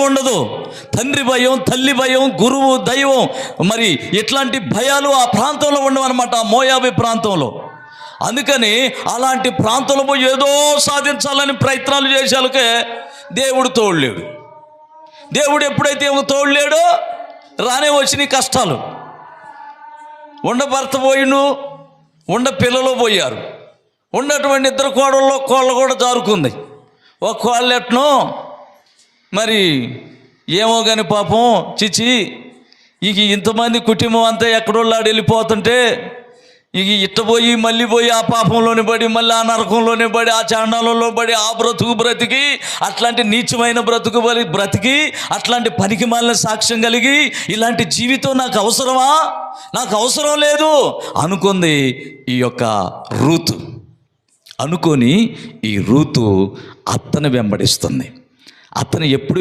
ఉండదు. తండ్రి భయం, తల్లి భయం, గురువు, దైవం, మరి ఇట్లాంటి భయాలు ఆ ప్రాంతంలో ఉండవన్నమాట, ఆ మోయాబు ప్రాంతంలో. అందుకని అలాంటి ప్రాంతంలో పోయి ఏదో సాధించాలని ప్రయత్నాలు చేసేలకే దేవుడు తోడలేడు. దేవుడు ఎప్పుడైతే ఏమో తోడలేడో రానే వచ్చినాయి కష్టాలు. ఉండ భర్త పోయిను, ఉండ పిల్లలు పోయారు. ఉన్నటువంటి ఇద్దరు కోళ్ళు కూడా జారుకుంది. ఒక కోళ్ళు ఎట్నో మరి ఏమో కానీ పాపం చిచి, ఇక ఇంతమంది కుటుంబం అంతా ఎక్కడోళ్ళాడు వెళ్ళిపోతుంటే ఇక ఇట్టపోయి మళ్ళీ పోయి ఆ పాపంలోనే పడి, మళ్ళీ ఆ నరకంలోనే పడి, ఆ చాండాలంలో పడి, ఆ బ్రతికి అట్లాంటి నీచమైన బ్రతికి అట్లాంటి పనికి మాలిన సాక్ష్యం కలిగి ఇలాంటి జీవితం నాకు అవసరమా, నాకు అవసరం లేదు అనుకుంది ఈ యొక్క రూతు. అనుకొని ఈ రూతు అత్తను వెంబడిస్తుంది. అతను ఎప్పుడు